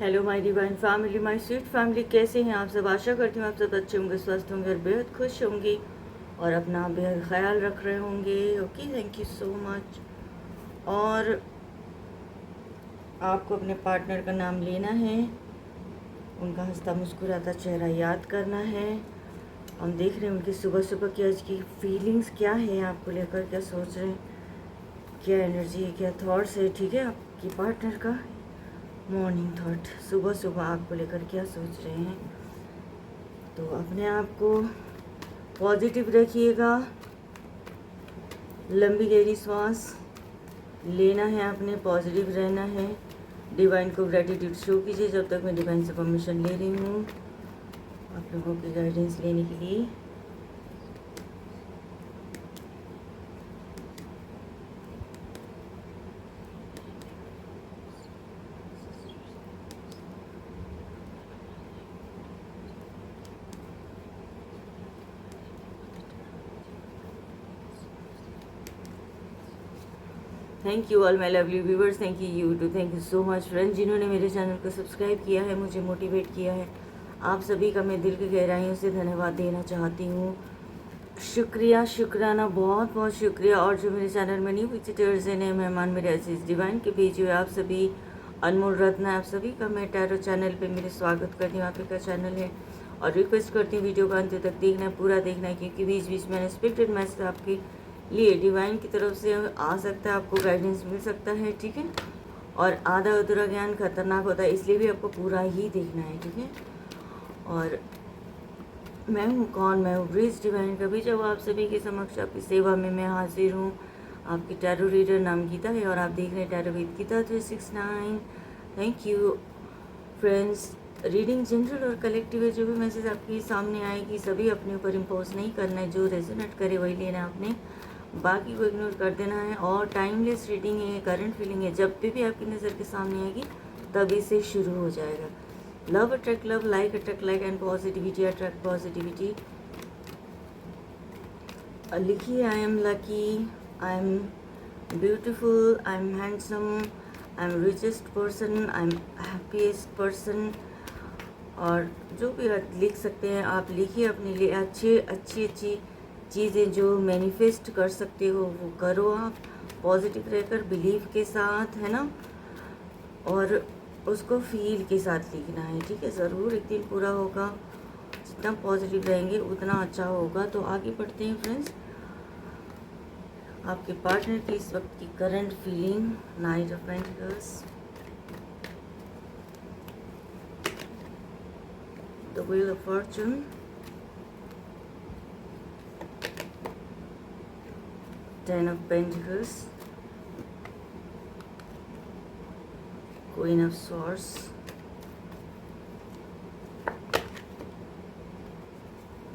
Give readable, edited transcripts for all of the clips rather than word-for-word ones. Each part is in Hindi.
Hello my divine family, my sweet family, कैसे हैं आप सब। आशा करती हूँ आप सब अच्छे होंगे, स्वस्थ होंगे और बेहद खुश होंगे और अपना बेहद ख्याल रख रहे होंगे। Okay, thank you so much. और आपको अपने पार्टनर का नाम लेना है, उनका हंसता मुस्कुराता चेहरा याद करना है। हम देख रहे हैं उनकी सुबह सुबह की आज की फीलिंग्स क्या है, आपको लेकर क्या सोच रहे हैं, क्या एनर्जी है, क्या थॉट्स है। ठीक है, आपकी पार्टनर का मॉर्निंग थॉट, सुबह सुबह आपको लेकर क्या सोच रहे हैं। तो अपने आप को पॉजिटिव रखिएगा, लंबी गहरी सांस लेना है, आपने पॉजिटिव रहना है। डिवाइन को ग्रेटिट्यूड शो कीजिए। जब तक मैं डिवाइन से परमिशन ले रही हूँ आप लोगों की गाइडेंस लेने के लिए। Thank you all my lovely viewers, thank you so much friends, जिन्होंने मेरे चैनल को सब्सक्राइब किया है, मुझे मोटिवेट किया है। आप सभी का मैं दिल की गहराइयों से धन्यवाद देना चाहती हूँ। शुक्रिया, शुक्राना, बहुत बहुत शुक्रिया। और जो मेरे चैनल में न्यू विजिटर्स हैं, नए मेहमान मेरे अजीज डिवाइन के भेजे हुए आप सभी अनमोल रत्न, आप सभी का मैं टैरो चैनल पे मेरे स्वागत करती हूँ। आपका चैनल है और रिक्वेस्ट करती हूँ वीडियो को अंत तक देखना है, पूरा देखना है, क्योंकि बीच बीच में अनएक्सपेक्टेड मैसेज आपके लिए डिवाइन की तरफ से आ सकता है, आपको गाइडेंस मिल सकता है। ठीक है, और आधा अधूरा ज्ञान खतरनाक होता है, इसलिए भी आपको पूरा ही देखना है। ठीक है, और मैं हूँ कौन, मैं हूँ ब्रिज डिवाइन का भी जब आप सभी के समक्ष आपकी सेवा में मैं हाजिर हूँ। आपकी टैरो रीडर नाम गीता है और आप देख रहे हैं tarot with Gita 369। Thank you friends. Reading general और कलेक्टिव है, जो भी मैसेज आपके सामने आएगी सभी अपने ऊपर इम्पोज नहीं करना है, जो रेजोनेट करे वही लेना है आपने, बाकी को इग्नोर कर देना है। और टाइमलेस रीडिंग है, करंट फीलिंग है, जब भी आपकी नज़र के सामने आएगी तभी से शुरू हो जाएगा। Love attract love, like attract like, and positivity attract positivity. लिखिए, I am lucky, I am beautiful, I am handsome, I am richest person, I am happiest person. और जो भी लिख सकते हैं आप लिखिए अपने लिए। अच्छी अच्छी चीज़ें जो मैनिफेस्ट कर सकते हो वो करो आप, पॉजिटिव रहकर, बिलीव के साथ, है ना, और उसको फील के साथ लिखना है। ठीक है, ज़रूर एक दिन पूरा होगा। जितना पॉजिटिव रहेंगे उतना अच्छा होगा। तो आगे बढ़ते हैं फ्रेंड्स। आपके पार्टनर की इस वक्त की current feeling, night of pentacles, the wheel of Fortune, ten of pentacles, queen of swords,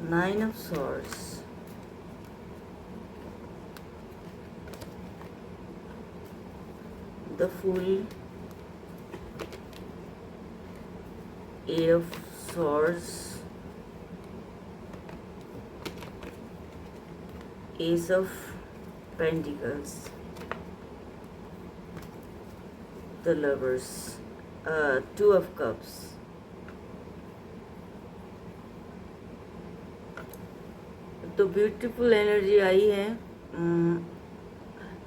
nine of swords, the Fool, Eight of Swords, Ace of Pentacles, the Lovers, Two of Cups। तो ब्यूटीफुल एनर्जी आई है।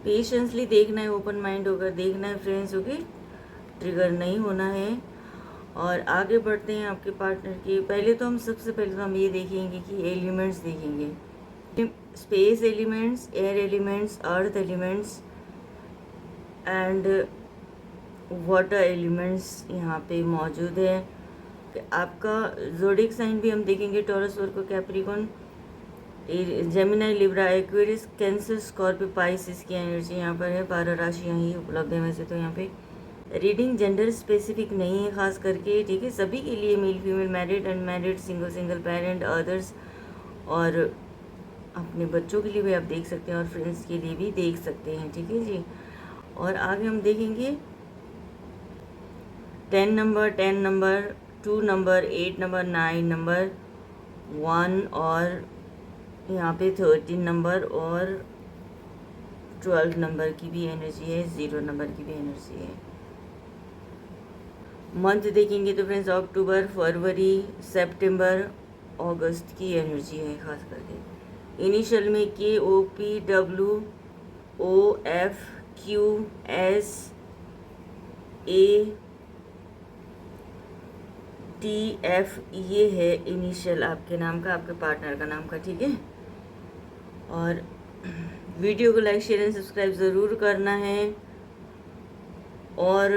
पेशेंसली देखना है, ओपन माइंड होकर देखना है फ्रेंड्स। ओके, ट्रिगर नहीं होना है। और आगे बढ़ते हैं आपके पार्टनर के। पहले तो हम सबसे पहले तो हम ये देखेंगे कि एलिमेंट्स देखेंगे, space elements, air elements, earth elements and water elements यहाँ पे मौजूद है। आपका ज़ोडिक साइन भी हम देखेंगे, Taurus, Virgo, Capricorn, Gemini, Libra, Aquarius, Cancer, Scorpio, Pisces की एनर्जी यहाँ पर है। 12 राशियाँ ही उपलब्ध है वैसे तो यहाँ पे। रीडिंग जेंडर स्पेसिफिक नहीं है खास करके। ठीक है, सभी के लिए, male female, married unmarried, single parent, others, और अपने बच्चों के लिए भी आप देख सकते हैं और फ्रेंड्स के लिए भी देख सकते हैं। ठीक है जी। और आगे हम देखेंगे 10 नंबर, 2 नंबर, 8 नंबर, 9 नंबर, 1 और यहाँ पे 13 नंबर और 12 नंबर की भी एनर्जी है, 0 नंबर की भी एनर्जी है। मंथ देखेंगे तो फ्रेंड्स अक्टूबर, फरवरी, सितंबर, अगस्त की एनर्जी है खास करके। इनिशियल में KOPWOFQSATF, ये है इनिशियल आपके नाम का, आपके पार्टनर का नाम का, ठीक है। और वीडियो को लाइक, शेयर एंड सब्सक्राइब ज़रूर करना है। और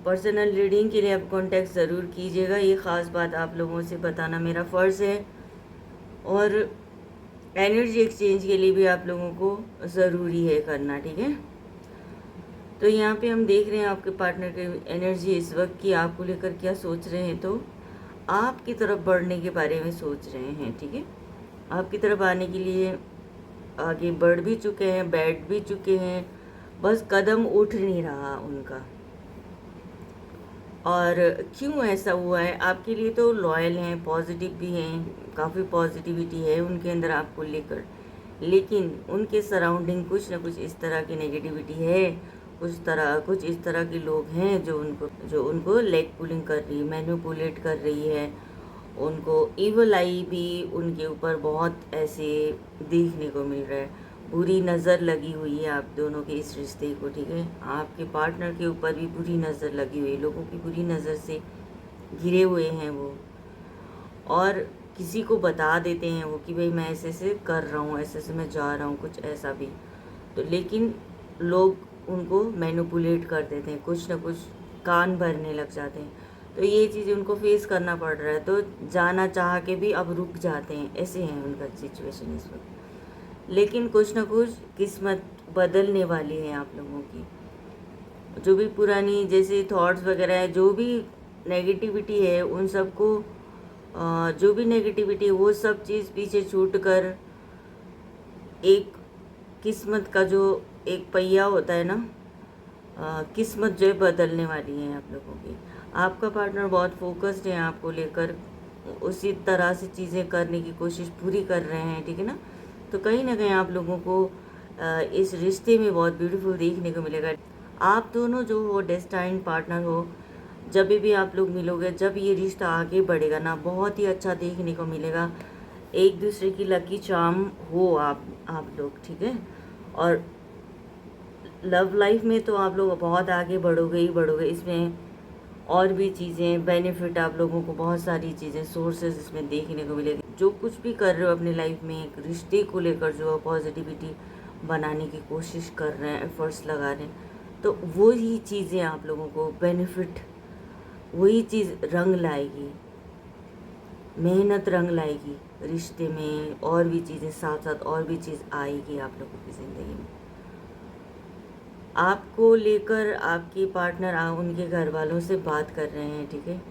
पर्सनल रीडिंग के लिए आप कांटेक्ट ज़रूर कीजिएगा, ये ख़ास बात आप लोगों से बताना मेरा फ़र्ज़ है। और एनर्जी एक्सचेंज के लिए भी आप लोगों को ज़रूरी है करना, ठीक है। तो यहाँ पे हम देख रहे हैं आपके पार्टनर की एनर्जी इस वक्त की आपको लेकर क्या सोच रहे हैं। तो आपकी तरफ बढ़ने के बारे में सोच रहे हैं, ठीक है। आपकी तरफ आने के लिए आगे बढ़ भी चुके हैं, बैठ भी चुके हैं, बस कदम उठ नहीं रहा उनका। और क्यों ऐसा हुआ है आपके लिए, तो लॉयल हैं, पॉजिटिव भी हैं, काफ़ी पॉजिटिविटी है उनके अंदर आपको लेकर, लेकिन उनके सराउंडिंग कुछ ना कुछ इस तरह की नेगेटिविटी है, कुछ इस तरह के लोग हैं जो उनको लेग पुलिंग कर रही है, मैनिपुलेट कर रही है, उनको इवल आई भी उनके ऊपर बहुत ऐसे देखने को मिल रहा है। बुरी नज़र लगी हुई है आप दोनों के इस रिश्ते को, ठीक है। आपके पार्टनर के ऊपर भी बुरी नज़र लगी हुई है, लोगों की बुरी नज़र से घिरे हुए हैं वो, और किसी को बता देते हैं वो कि भाई मैं ऐसे ऐसे कर रहा हूँ, ऐसे ऐसे मैं जा रहा हूँ, कुछ ऐसा भी। तो लेकिन लोग उनको मैनिपुलेट कर देते हैं, कुछ ना कुछ कान भरने लग जाते हैं। तो ये चीज़ उनको फेस करना पड़ रहा है, तो जाना चाह के भी अब रुक जाते हैं, ऐसे हैं उनका सिचुएशन इस वक्त। लेकिन कुछ ना कुछ किस्मत बदलने वाली है आप लोगों की। जो भी पुरानी जैसे थॉट्स वगैरह है, जो भी नेगेटिविटी है, उन सबको जो भी नेगेटिविटी है वो सब चीज़ पीछे छूट कर एक किस्मत का जो एक पहिया होता है ना, किस्मत जो है बदलने वाली है आप लोगों की। आपका पार्टनर बहुत फोकस्ड है आपको लेकर, उसी तरह से चीज़ें करने की कोशिश पूरी कर रहे हैं, ठीक है ना। तो कहीं ना कहीं आप लोगों को इस रिश्ते में बहुत ब्यूटीफुल देखने को मिलेगा। आप दोनों जो हो डेस्टाइन पार्टनर हो, जब भी आप लोग मिलोगे, जब ये रिश्ता आगे बढ़ेगा ना, बहुत ही अच्छा देखने को मिलेगा। एक दूसरे की लकी चार्म हो आप लोग, ठीक है। और लव लाइफ में तो आप लोग बहुत आगे बढ़ोगे ही बढ़ोगे, इसमें और भी चीज़ें बेनिफिट आप लोगों को, बहुत सारी चीज़ें सोर्सेज इसमें देखने को मिलेगी। जो कुछ भी कर रहे हो अपनी लाइफ में, एक रिश्ते को लेकर जो पॉजिटिविटी बनाने की कोशिश कर रहे हैं, एफर्ट्स लगा रहे हैं, तो वही चीज़ें आप लोगों को बेनिफिट, वही चीज़ रंग लाएगी, मेहनत रंग लाएगी रिश्ते में, और भी चीज़ें साथ साथ और भी चीज़ आएगी आप लोगों की ज़िंदगी में। आपको लेकर आपके पार्टनर उनके घर वालों से बात कर रहे हैं, ठीक है।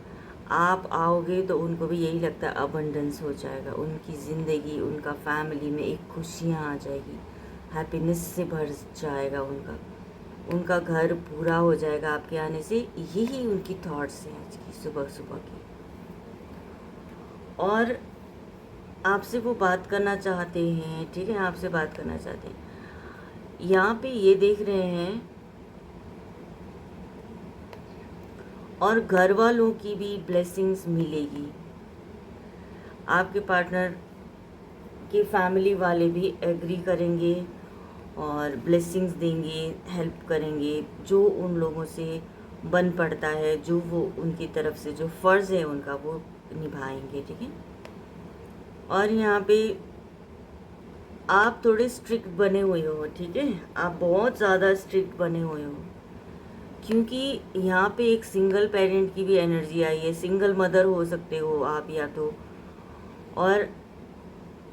आप आओगे तो उनको भी यही लगता है अबंडेंस हो जाएगा उनकी ज़िंदगी, उनका फैमिली में एक खुशियाँ आ जाएगी, हैप्पीनेस से भर जाएगा उनका घर पूरा हो जाएगा आपके आने से। यही उनकी थॉट्स हैं आज की सुबह सुबह की। और आपसे वो बात करना चाहते हैं, ठीक है, आपसे बात करना चाहते हैं। यहाँ पे ये देख रहे हैं, और घर वालों की भी ब्लेसिंग्स मिलेगी। आपके पार्टनर के फैमिली वाले भी एग्री करेंगे और ब्लेसिंग्स देंगे, हेल्प करेंगे, जो उन लोगों से बन पड़ता है, जो वो उनकी तरफ से जो फ़र्ज़ है उनका वो निभाएंगे, ठीक है। और यहाँ पे आप थोड़े स्ट्रिक्ट बने हुए हो, ठीक है, आप बहुत ज़्यादा स्ट्रिक्ट बने हुए हो, क्योंकि यहाँ पे एक सिंगल पेरेंट की भी एनर्जी आई है, सिंगल मदर हो सकते हो आप या तो, और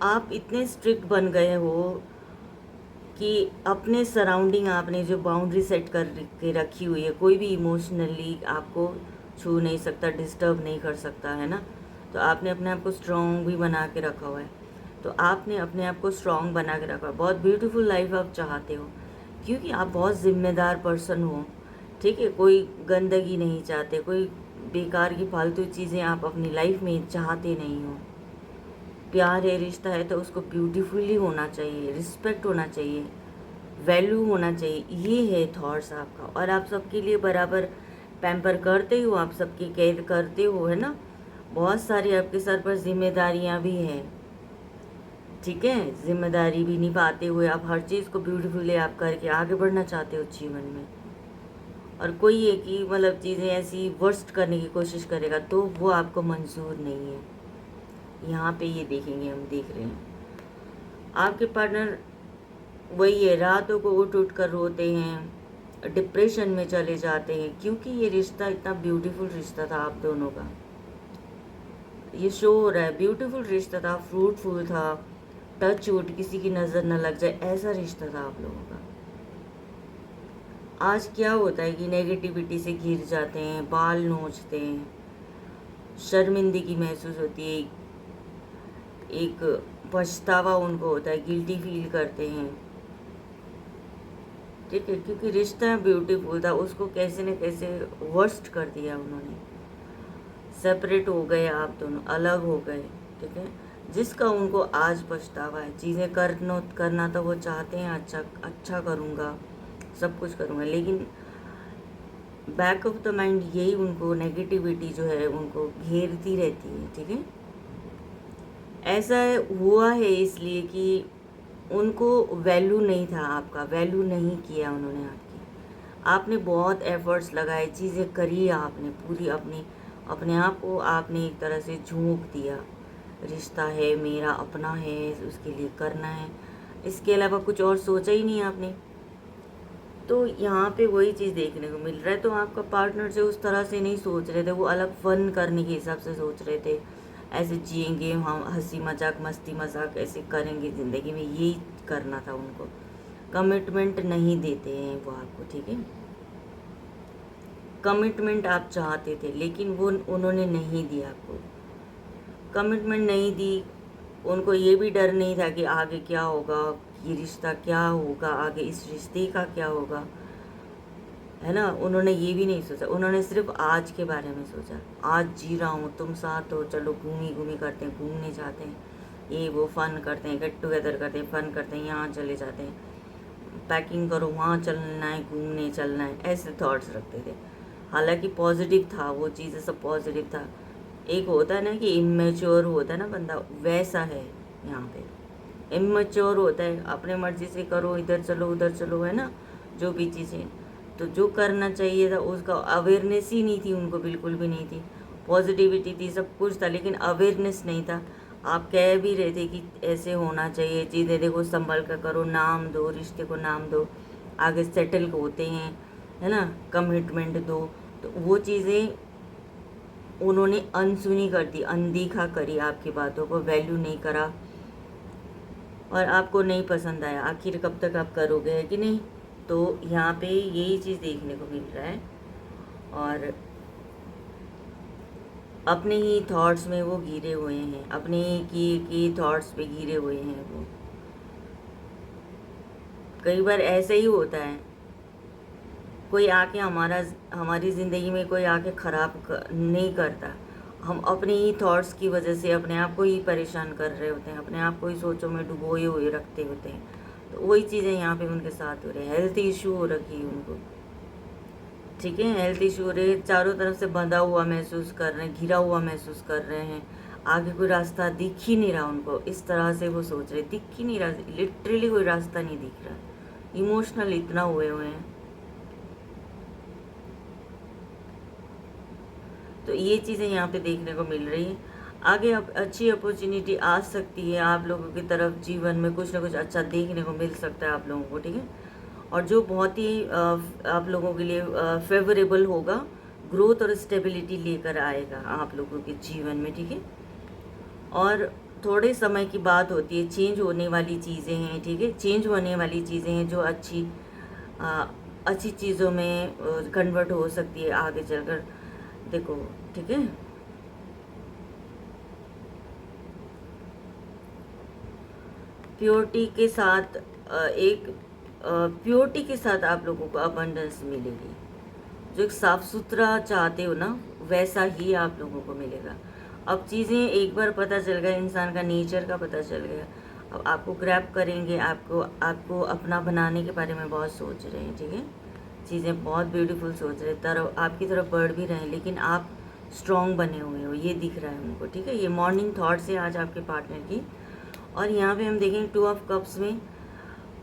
आप इतने स्ट्रिक्ट बन गए हो कि अपने सराउंडिंग आपने जो बाउंड्री सेट कर के रखी हुई है, कोई भी इमोशनली आपको छू नहीं सकता, डिस्टर्ब नहीं कर सकता, है ना। तो आपने अपने आप को स्ट्रॉन्ग भी बना के रखा हुआ है, तो आपने अपने आप को स्ट्रॉन्ग बना के रखा है। बहुत ब्यूटीफुल लाइफ आप चाहते हो, क्योंकि आप बहुत ज़िम्मेदार पर्सन हो, ठीक है। कोई गंदगी नहीं चाहते, कोई बेकार की फालतू चीज़ें आप अपनी लाइफ में चाहते नहीं हो। प्यार है, रिश्ता है, तो उसको ब्यूटीफुली होना चाहिए, रिस्पेक्ट होना चाहिए, वैल्यू होना चाहिए। ये है थॉट्स आपका, और आप सबके लिए बराबर पैम्पर करते हो, आप सबकी केयर करते हो, है ना। बहुत सारी आपके सर पर जिम्मेदारियां भी हैं, ठीक है। जिम्मेदारी भी निभाते हुए आप हर चीज़ को ब्यूटीफुली आप करके आगे बढ़ना चाहते हो जीवन में। और कोई एक ही मतलब चीज़ें ऐसी वर्स्ट करने की कोशिश करेगा तो वो आपको मंजूर नहीं है। यहाँ पे ये देखेंगे, हम देख रहे हैं आपके पार्टनर वही है, रातों को उठ उठ कर रोते हैं, डिप्रेशन में चले जाते हैं, क्योंकि ये रिश्ता इतना ब्यूटीफुल रिश्ता था आप दोनों का। ये शो हो रहा है, ब्यूटीफुल रिश्ता था, फ्रूटफुल था, टच वुड, किसी की नज़र न लग जाए, ऐसा रिश्ता था आप लोगों का। आज क्या होता है कि नेगेटिविटी से घिर जाते हैं, बाल नोचते हैं, शर्मिंदगी महसूस होती है, एक पछतावा उनको होता है, गिल्टी फील करते हैं, ठीक है। क्योंकि रिश्ता ब्यूटीफुल था, उसको कैसे न कैसे वर्स्ट कर दिया उन्होंने। सेपरेट हो गए आप दोनों, अलग हो गए, ठीक है। जिसका उनको आज पछतावा है, चीज़ें करना तो वो चाहते हैं, अच्छा करूँगा, सब कुछ करूँगा, लेकिन बैक ऑफ द माइंड यही उनको नेगेटिविटी जो है उनको घेरती रहती है, ठीक है। ऐसा हुआ है इसलिए कि उनको वैल्यू नहीं था, आपका वैल्यू नहीं किया उन्होंने आपकी। आपने बहुत एफर्ट्स लगाए, चीज़ें करी आपने पूरी, अपने आप को आपने एक तरह से झोंक दिया। रिश्ता है मेरा अपना है, उसके लिए करना है, इसके अलावा कुछ और सोचा ही नहीं आपने। तो यहाँ पे वही चीज़ देखने को मिल रहा है। तो आपका पार्टनर जो उस तरह से नहीं सोच रहे थे, वो अलग फन करने के हिसाब से सोच रहे थे, ऐसे जिएंगे हम, हंसी मजाक मस्ती मजाक ऐसे करेंगे ज़िंदगी में, यही करना था उनको। कमिटमेंट नहीं देते हैं वो आपको, ठीक है। कमिटमेंट आप चाहते थे लेकिन वो उन्होंने नहीं दिया आपको, कमिटमेंट नहीं दी। उनको ये भी डर नहीं था कि आगे क्या होगा, ये रिश्ता क्या होगा, आगे इस रिश्ते का क्या होगा, है ना। उन्होंने ये भी नहीं सोचा, उन्होंने सिर्फ आज के बारे में सोचा। आज जी रहा हूँ, तुम साथ हो, चलो घूमी करते हैं, घूमने जाते हैं, ये वो फन करते हैं, गेट टुगेदर करते हैं, फन करते हैं, यहाँ चले जाते हैं, पैकिंग करो, वहाँ चलना है, घूमने चलना है, ऐसे थॉट्स रखते थे। हालांकि पॉजिटिव था, वो चीज़ें सब पॉजिटिव था। एक होता है ना कि इमेच्योर होता है ना बंदा, वैसा है यहाँ पे। इमेच्योर होता है, अपने मर्जी से करो, इधर चलो उधर चलो, है ना, जो भी चीज़ें। तो जो करना चाहिए था उसका अवेयरनेस ही नहीं थी उनको, बिल्कुल भी नहीं थी। पॉजिटिविटी थी, सब कुछ था, लेकिन अवेयरनेस नहीं था। आप कह भी रहे थे कि ऐसे होना चाहिए, चीज़ें देखो संभल कर करो, नाम दो, रिश्ते को नाम दो, आगे सेटल होते हैं, है ना, कमिटमेंट दो। तो वो चीज़ें उन्होंने अनसुनी कर दी, अनदेखा करी, आपकी बातों को वैल्यू नहीं करा, और आपको नहीं पसंद आया। आखिर कब तक आप करोगे, है कि नहीं। तो यहाँ पे यही चीज़ देखने को मिल रहा है, और अपने ही थॉट्स में वो घिरे हुए हैं, अपने ही की थॉट्स पे घिरे हुए हैं वो। कई बार ऐसा ही होता है, कोई आके हमारी ज़िंदगी में कोई आके ख़राब नहीं करता, हम अपने ही थॉट्स की वजह से अपने आप को ही परेशान कर रहे होते हैं, अपने आप को ही सोचों में डुबोए हुए रखते होते हैं। तो वही चीज़ें यहाँ पे उनके साथ हो रही है। हेल्थ इशू हो रखी है उनको, ठीक है, हेल्थ इशू हो रही है, चारों तरफ से बंधा हुआ महसूस कर रहे हैं, घिरा हुआ महसूस कर रहे हैं, आगे कोई रास्ता दिख ही नहीं रहा उनको, इस तरह से वो सोच रहे, दिख ही नहीं रहा, लिटरली कोई रास्ता नहीं दिख रहा, इमोशनल इतना हुए हुए हैं। तो ये चीज़ें यहाँ पे देखने को मिल रही है। आगे अब अच्छी अपॉर्चुनिटी आ सकती है आप लोगों की तरफ, जीवन में कुछ ना कुछ अच्छा देखने को मिल सकता है आप लोगों को, ठीक है। और जो बहुत ही आप लोगों के लिए फेवरेबल होगा, ग्रोथ और स्टेबिलिटी लेकर आएगा आप लोगों के जीवन में, ठीक है। और थोड़े समय की बात होती है, चेंज होने वाली चीज़ें हैं, ठीक है, चेंज होने वाली चीज़ें हैं जो अच्छी चीज़ों में कन्वर्ट हो सकती है आगे चलकर, देखो, ठीक है। प्योरिटी के साथ प्योरिटी के साथ आप लोगों को अबंडेंस मिलेगी। जो एक साफ़ सुथरा चाहते हो ना, वैसा ही आप लोगों को मिलेगा। अब चीज़ें एक बार पता चल गया, इंसान का नेचर का पता चल गया, अब आपको ग्रैब करेंगे, आपको अपना बनाने के बारे में बहुत सोच रहे हैं, ठीक है। चीज़ें बहुत ब्यूटीफुल सोच रहे तरफ आपकी तरफ बढ़ भी रहे हैं, लेकिन आप स्ट्रॉन्ग बने हुए हो, ये दिख रहा है उनको, ठीक है। ये मॉर्निंग थॉट्स है आज आपके पार्टनर की। और यहाँ पे हम देखेंगे 2 ऑफ कप्स में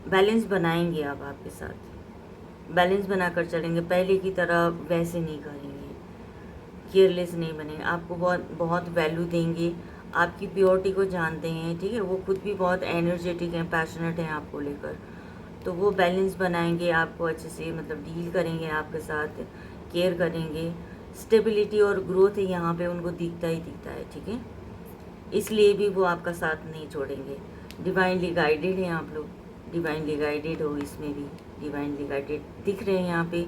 बैलेंस बनाएंगे आप आपके साथ, बैलेंस बनाकर चलेंगे, पहले की तरह वैसे नहीं करेंगे, केयरलेस नहीं बनेंगे, आपको बहुत बहुत वैल्यू देंगे, आपकी प्योरिटी को जानते हैं, ठीक है। वो खुद भी बहुत एनर्जेटिक हैं, पैशनेट हैं आपको लेकर, तो वो बैलेंस बनाएंगे, आपको अच्छे से मतलब डील करेंगे आपके साथ, केयर करेंगे। स्टेबिलिटी और ग्रोथ यहाँ पे उनको दिखता ही दिखता है, ठीक है। इसलिए भी वो आपका साथ नहीं छोड़ेंगे। डिवाइनली गाइडेड हैं आप लोग, डिवाइनली गाइडेड हो, इसमें भी डिवाइनली गाइडेड दिख रहे हैं यहाँ पे।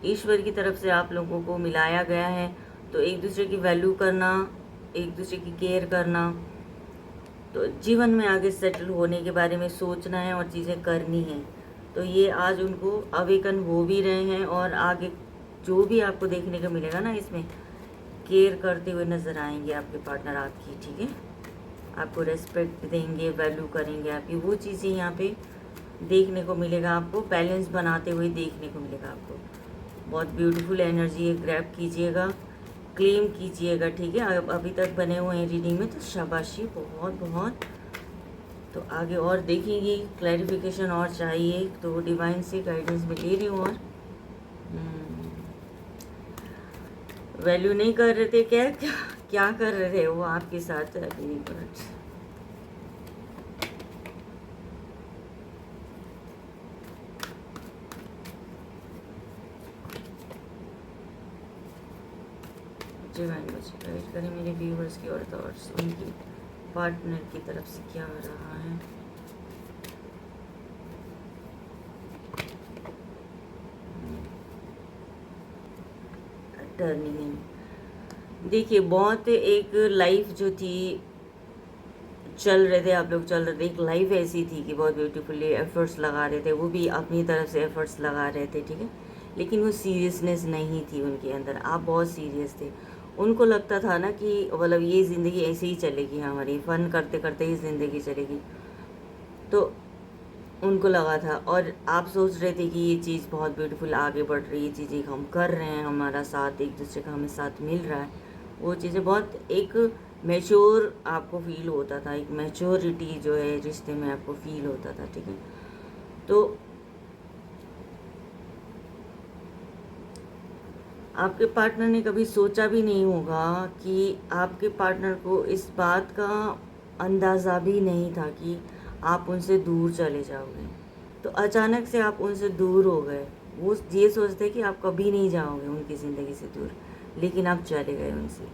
ईश्वर की तरफ से आप लोगों को मिलाया गया है, तो एक दूसरे की वैल्यू करना, एक दूसरे की केयर करना, तो जीवन में आगे सेटल होने के बारे में सोचना है और चीज़ें करनी है। तो ये आज उनको अवेकन हो भी रहे हैं, और आगे जो भी आपको देखने को मिलेगा ना, इसमें केयर करते हुए नज़र आएंगे आपके पार्टनर आपकी, ठीक है। आपको रेस्पेक्ट देंगे, वैल्यू करेंगे आपकी, वो चीज़ें यहाँ पे देखने को मिलेगा आपको, बैलेंस बनाते हुए देखने को मिलेगा आपको। बहुत ब्यूटीफुल एनर्जी है, ग्रैब कीजिएगा, क्लेम कीजिएगा, ठीक है। अभी तक बने हुए हैं रीडिंग में, तो शाबाशी, बहुत बहुत। तो आगे और देखेंगे, क्लैरिफिकेशन और चाहिए तो डिवाइन से गाइडेंस में ले रही हूँ। और वैल्यू नहीं कर रहे थे, क्या क्या क्या कर रहे थे वो आपके साथ? डिवाइन मुझे गाइड करें मेरे व्यूवर्स की और थॉट्स, उनकी पार्टनर की तरफ से क्या आ रहा है। टर्निंग, देखिए बहुत एक लाइफ जो थी, चल रहे थे आप लोग, चल रहे थे, एक लाइफ ऐसी थी कि बहुत ब्यूटीफुली एफर्ट्स लगा रहे थे, वो भी अपनी तरफ से एफर्ट्स लगा रहे थे, ठीक है। लेकिन वो सीरियसनेस नहीं थी उनके अंदर, आप बहुत सीरियस थे। उनको लगता था ना कि मतलब ये ज़िंदगी ऐसे ही चलेगी हमारी, फ़न करते करते ही ज़िंदगी चलेगी, तो उनको लगा था। और आप सोच रहे थे कि ये चीज़ बहुत ब्यूटीफुल आगे बढ़ रही है, चीज़ें हम कर रहे हैं, हमारा साथ एक दूसरे का हमें साथ मिल रहा है, वो चीज़ें बहुत एक मैच्योर आपको फील होता था, एक मैच्योरिटी जो है रिश्ते में आपको फील होता था, ठीक है। तो आपके पार्टनर ने कभी सोचा भी नहीं होगा कि आपके पार्टनर को इस बात का अंदाज़ा भी नहीं था कि आप उनसे दूर चले जाओगे, तो अचानक से आप उनसे दूर हो गए। वो ये सोचते कि आप कभी नहीं जाओगे उनकी ज़िंदगी से दूर, लेकिन आप चले गए, उनसे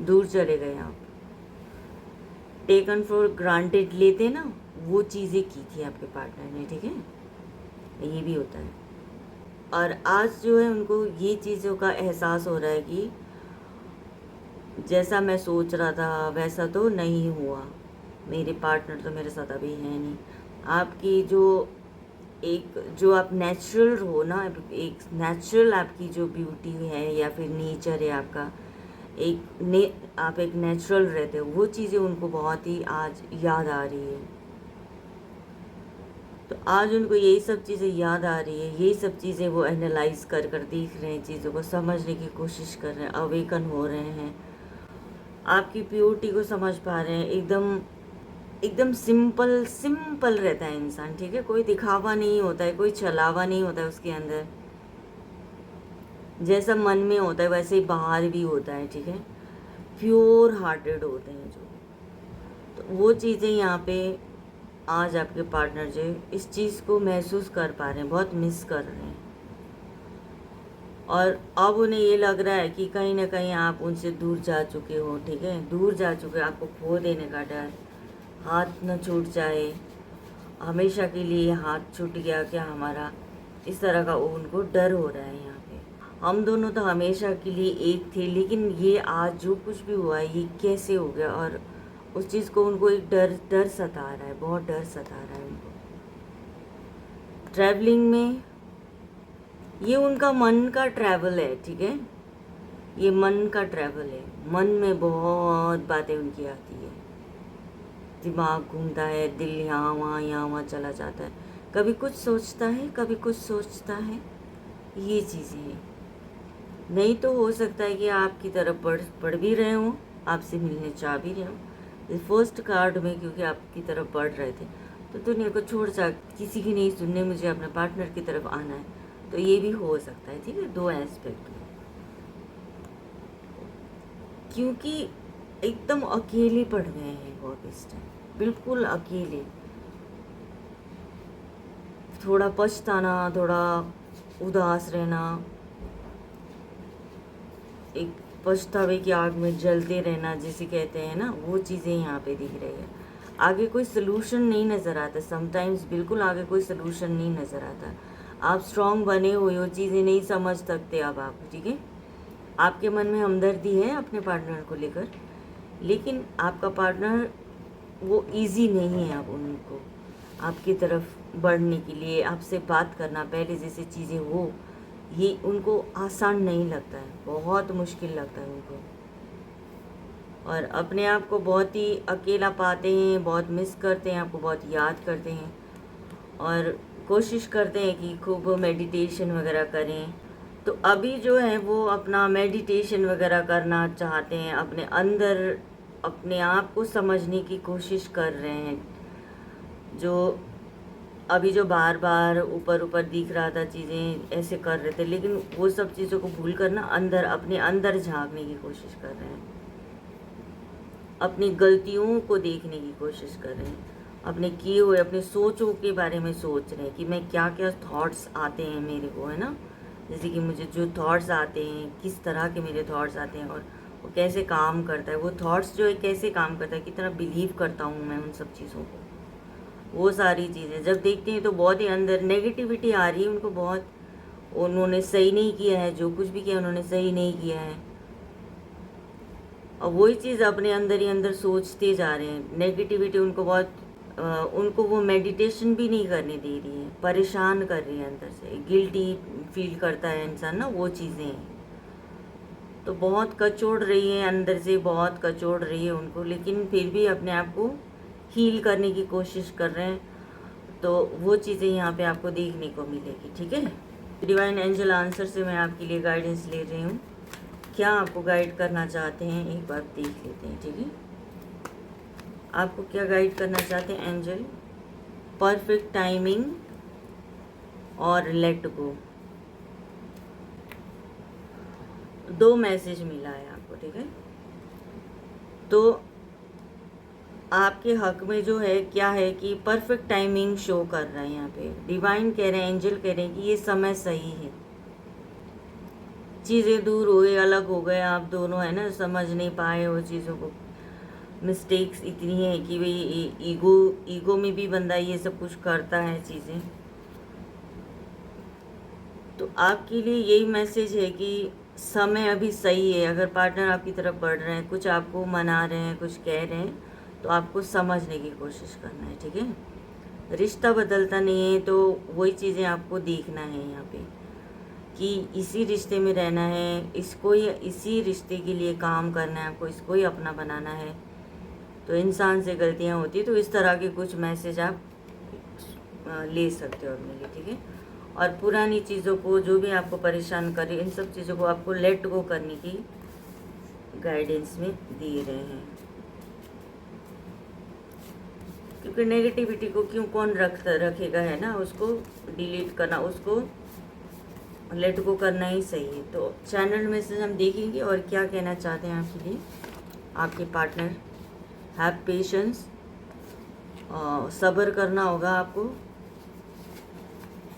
दूर चले गए आप। टेकन फॉर ग्रांटेड लेते ना, वो चीज़ें की थी आपके पार्टनर ने, ठीक है। ये भी होता है। और आज जो है उनको ये चीज़ों का एहसास हो रहा है कि जैसा मैं सोच रहा था वैसा तो नहीं हुआ, मेरे पार्टनर तो मेरे साथ अभी है नहीं। आपकी जो आप नेचुरल हो ना, एक नेचुरल आपकी जो ब्यूटी है या फिर नेचर है आपका, आप एक नेचुरल रहते हो, वो चीज़ें उनको बहुत ही आज याद आ रही है। तो आज उनको यही सब चीज़ें याद आ रही है, यही सब चीज़ें वो एनालाइज कर कर देख रहे हैं, चीज़ों को समझने की कोशिश कर रहे हैं, अवेकन हो रहे हैं, आपकी प्योरिटी को समझ पा रहे हैं। एकदम एकदम सिंपल रहता है इंसान, ठीक है। कोई दिखावा नहीं होता है, कोई छलावा नहीं होता है उसके अंदर, जैसा मन में होता है वैसे ही बाहर भी होता है, ठीक है। प्योर हार्टेड होते हैं जो, तो वो चीज़ें यहाँ पे आज आपके पार्टनर जो इस चीज़ को महसूस कर पा रहे हैं, बहुत मिस कर रहे हैं। और अब उन्हें ये लग रहा है कि कहीं ना कहीं आप उनसे दूर जा चुके हो, ठीक है, दूर जा चुके, आपको खो देने का डर, हाथ न छूट जाए, हमेशा के लिए हाथ छूट गया क्या हमारा, इस तरह का उनको डर हो रहा है यहाँ पे। हम दोनों तो हमेशा के लिए एक थे, लेकिन ये आज जो कुछ भी हुआ है ये कैसे हो गया, और उस चीज़ को उनको एक डर सता रहा है, बहुत डर सता रहा है उनको। ट्रैवलिंग में ये उनका मन का ट्रैवल है, ठीक है, ये मन का ट्रैवल है। मन में बहुत बातें उनकी आती है, दिमाग घूमता है, दिल यहाँ वहाँ चला जाता है। कभी कुछ सोचता है, कभी कुछ सोचता है, ये चीज़ें हैं। नहीं तो हो सकता है कि आपकी तरफ पढ़ भी रहे हों, आपसे मिलने चाह भी रहे हों। फर्स्ट कार्ड में क्योंकि आपकी तरफ बढ़ रहे थे, तो दुनिया को छोड़ जा, किसी की नहीं सुनने, मुझे अपने पार्टनर की तरफ आना है, तो ये भी हो सकता है। ठीक है, 2 एस्पेक्ट में, क्योंकि एकदम अकेले पड़ गए हैं वो अब इस टाइम, बिल्कुल अकेले। थोड़ा पछताना, थोड़ा उदास रहना, एक पछतावे की आग में जलते रहना जिसे कहते हैं ना, वो चीज़ें यहाँ पे दिख रही है। आगे कोई सलूशन नहीं नज़र आता, समटाइम्स बिल्कुल आगे कोई सलूशन नहीं नज़र आता। आप स्ट्रांग बने हुए हो, चीज़ें नहीं समझ सकते अब आप। ठीक है, आपके मन में हमदर्दी है अपने पार्टनर को लेकर, लेकिन आपका पार्टनर वो इजी नहीं है अब उनको आपकी तरफ बढ़ने के लिए, आपसे बात करना, पहले जैसे चीज़ें हो, ये उनको आसान नहीं लगता है, बहुत मुश्किल लगता है उनको। और अपने आप को बहुत ही अकेला पाते हैं, बहुत मिस करते हैं, आपको बहुत याद करते हैं, और कोशिश करते हैं कि खूब मेडिटेशन वगैरह करें। तो अभी जो है वो अपना मेडिटेशन वगैरह करना चाहते हैं, अपने अंदर अपने आप को समझने की कोशिश कर रहे हैं। जो अभी जो बार बार ऊपर ऊपर दिख रहा था, चीज़ें ऐसे कर रहे थे, लेकिन वो सब चीज़ों को भूल कर ना अंदर, अपने अंदर झांकने की कोशिश कर रहे हैं, अपनी गलतियों को देखने की कोशिश कर रहे हैं, अपने किए हुए, अपने सोचों के बारे में सोच रहे हैं कि मैं क्या क्या थॉट्स आते हैं मेरे को, है ना, जैसे कि मुझे जो थॉट्स आते हैं, किस तरह के मेरे थॉट्स आते हैं, और वो कैसे काम करता है, वो थॉट्स जो है कैसे काम करता है, कितना बिलीव करता हूँ मैं उन सब चीज़ों को, वो सारी चीज़ें जब देखते हैं तो बहुत ही अंदर नेगेटिविटी आ रही है उनको, बहुत उन्होंने सही नहीं किया है, जो कुछ भी किया उन्होंने सही नहीं किया है, और वही चीज़ अपने अंदर ही अंदर सोचते जा रहे हैं। नेगेटिविटी उनको बहुत उनको वो मेडिटेशन भी नहीं करने दे रही है, परेशान कर रही है अंदर से, गिल्टी फील करता है इंसान ना, वो चीज़ें हैं। तो बहुत कचोड़ रही है अंदर से, बहुत कचोड़ रही है उनको, लेकिन फिर भी अपने आप को हील करने की कोशिश कर रहे हैं। तो वो चीज़ें यहाँ पे आपको देखने को मिलेगी। ठीक है, डिवाइन एंजल आंसर से मैं आपके लिए गाइडेंस ले रही हूँ, क्या आपको गाइड करना चाहते हैं एक बार देख लेते हैं। ठीक है, आपको क्या गाइड करना चाहते हैं एंजल? परफेक्ट टाइमिंग और लेट गो, 2 मैसेज मिला है आपको। ठीक है, तो आपके हक में जो है क्या है कि परफेक्ट टाइमिंग शो कर रहा है यहाँ पे, डिवाइन कह रहे हैं, एंजल कह रहे हैं कि ये समय सही है, चीज़ें दूर हो गई, अलग हो गए आप दोनों, है ना, समझ नहीं पाए वो चीज़ों को, मिस्टेक्स इतनी है कि भाई ईगो में भी बंदा ये सब कुछ करता है चीज़ें। तो आपके लिए यही मैसेज है कि समय अभी सही है। अगर पार्टनर आपकी तरफ बढ़ रहे हैं, कुछ आपको मना रहे हैं, कुछ कह रहे हैं, तो आपको समझने की कोशिश करना है। ठीक है, रिश्ता बदलता नहीं है, तो वही चीज़ें आपको देखना है यहाँ पे कि इसी रिश्ते में रहना है, इसको ही, इसी रिश्ते के लिए काम करना है आपको, इसको ही अपना बनाना है। तो इंसान से गलतियाँ होती है, तो इस तरह के कुछ मैसेज आप ले सकते हो अपने लिए। ठीक है, और पुरानी चीज़ों को, जो भी आपको परेशान करे, इन सब चीज़ों को आपको लेट गो करने की गाइडेंस में दे रहे हैं, क्योंकि नेगेटिविटी को क्यों कौन रखेगा, है ना, उसको डिलीट करना, उसको लेट गो करना ही सही है। तो चैनल मैसेज हम देखेंगे और क्या कहना चाहते हैं आपके लिए आपके पार्टनर। हैव पेशेंस, सब्र करना होगा आपको,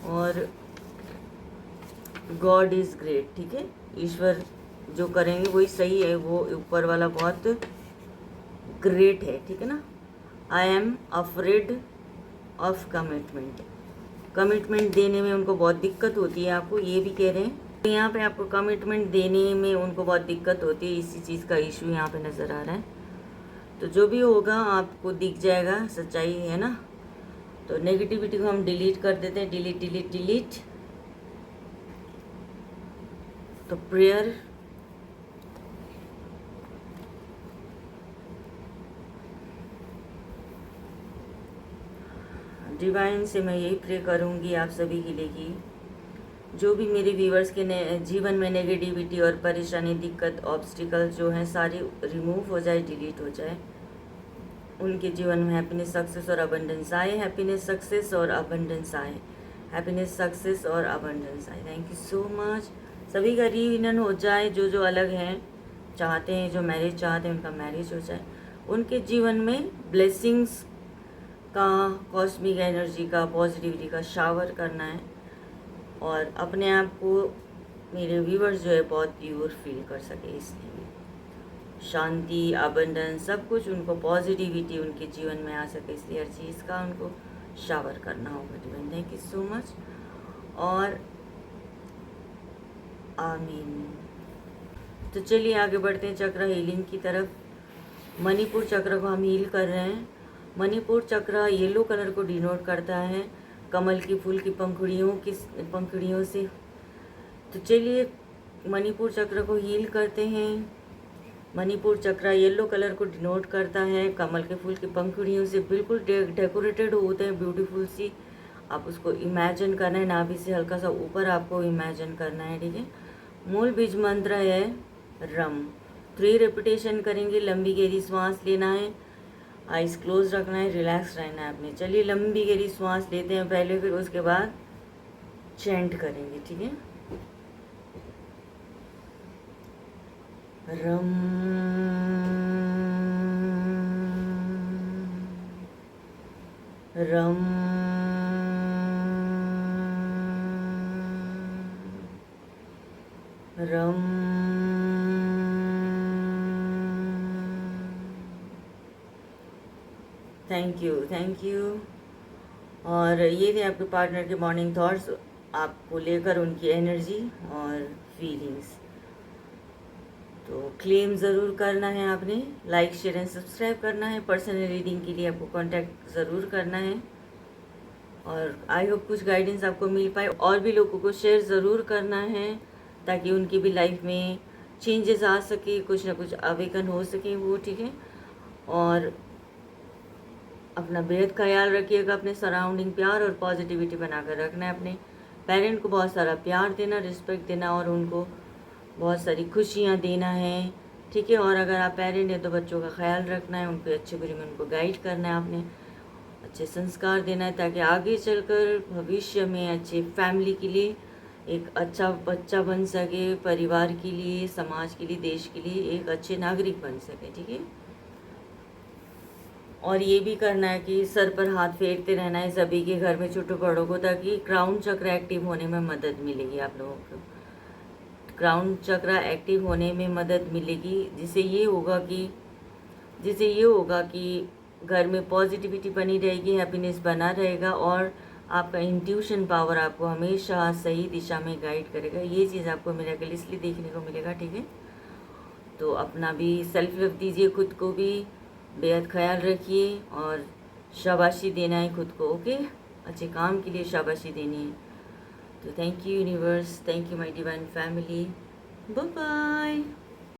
और गॉड इज़ ग्रेट। ठीक है, ईश्वर जो करेंगे वही सही है, वो ऊपर वाला बहुत ग्रेट है। ठीक है ना, I am afraid of commitment, commitment देने में उनको बहुत दिक्कत होती है, आपको ये भी कह रहे हैं। तो यहाँ पे आपको कमिटमेंट देने में उनको बहुत दिक्कत होती है, इसी चीज़ का इशू यहाँ पे नज़र आ रहा है। तो जो भी होगा आपको दिख जाएगा, सच्चाई है ना। तो नेगेटिविटी को हम डिलीट कर देते हैं, डिलीट डिलीट डिलीट। तो प्रेयर, डिवाइन से मैं यही प्रे करूँगी आप सभी के लिए कि जो भी मेरे व्यूवर्स के जीवन में नेगेटिविटी और परेशानी, दिक्कत, ऑब्स्टिकल जो हैं सारी रिमूव हो जाए, डिलीट हो जाए। उनके जीवन में हैप्पीनेस, सक्सेस और अबंडेंस आए, हैप्पीनेस, सक्सेस और अबंडेंस आए, हैप्पीनेस, सक्सेस और अबंडेंस आए। Thank you so much. सभी का रीयूनियन हो जाए, जो जो अलग हैं चाहते हैं, जो मैरिज चाहते हैं उनका मैरिज हो जाए। उनके जीवन में ब्लेसिंग्स का, कॉस्मिक एनर्जी का, पॉजिटिविटी का शावर करना है और अपने आप को मेरे व्यूवर्स जो है बहुत प्योर फील कर सके, इसलिए शांति, अबंडेंस, सब कुछ उनको, पॉजिटिविटी उनके जीवन में आ सके, इसलिए हर चीज़ का उनको शावर करना होगा divine. Thank you so much और आमीन। तो चलिए आगे बढ़ते हैं चक्र हीलिंग की तरफ। मणिपुर चक्र को हम हील कर रहे हैं। मणिपुर चक्र येलो कलर को डिनोट करता है कमल की फूल की पंखुड़ियों से। तो चलिए मणिपुर चक्र को हील करते हैं। मणिपुर चक्र येलो कलर को डिनोट करता है कमल के फूल की पंखुड़ियों से, बिल्कुल डेकोरेटेड होते हैं ब्यूटीफुल सी। आप उसको इमेजिन करना है, नाभि से हल्का सा ऊपर आपको इमेजिन करना है, ठीक है। मूल बीज मंत्र है रम। 3 रेपिटेशन करेंगे। लंबी गहरी सांस लेना है, आइज क्लोज रखना है, रिलैक्स रहना है अपने। चलिए लंबी गहरी सांस लेते हैं पहले, फिर उसके बाद चैंट करेंगे, ठीक है। रम रम रम। Thank you, thank you. और ये थे आपके पार्टनर के मॉर्निंग थॉट्स, आपको लेकर उनकी एनर्जी और फीलिंग्स। तो क्लेम ज़रूर करना है आपने, लाइक, शेयर एंड सब्सक्राइब करना है। पर्सनल रीडिंग के लिए आपको कांटेक्ट ज़रूर करना है और आई होप कुछ गाइडेंस आपको मिल पाए। और भी लोगों को शेयर ज़रूर करना है ताकि उनकी भी लाइफ में चेंजेस आ सके, कुछ ना कुछ अवेकन हो सके वो, ठीक है। और अपना बेहद ख्याल रखिएगा, अपने सराउंडिंग प्यार और पॉजिटिविटी बनाकर रखना है। अपने पेरेंट को बहुत सारा प्यार देना, रिस्पेक्ट देना और उनको बहुत सारी खुशियाँ देना है, ठीक है। और अगर आप पेरेंट हैं तो बच्चों का ख्याल रखना है, उनको अच्छे बुरे में उनको गाइड करना है, आपने अच्छे संस्कार देना है ताकि आगे चलकर भविष्य में अच्छे फैमिली के लिए एक अच्छा बच्चा बन सके, परिवार के लिए, समाज के लिए, देश के लिए एक अच्छे नागरिक बन सके, ठीक है। और ये भी करना है कि सर पर हाथ फेरते रहना है सभी के घर में, छोटे बड़ों को, ताकि क्राउन चक्र एक्टिव होने में मदद मिलेगी आप लोगों को। क्राउन चक्र एक्टिव होने में मदद मिलेगी, जिससे ये होगा कि घर में पॉजिटिविटी बनी रहेगी, हैप्पीनेस बना रहेगा और आपका इंट्यूशन पावर आपको हमेशा सही दिशा में गाइड करेगा। ये चीज़ आपको मिरेकल इसलिए देखने को मिलेगा, ठीक है। तो अपना भी सेल्फ लव दीजिए, खुद को भी बेहद ख्याल रखिए और शाबाशी देना है खुद को, ओके। अच्छे काम के लिए शाबाशी देनी है। तो thank you universe, thank you my divine family, bye bye.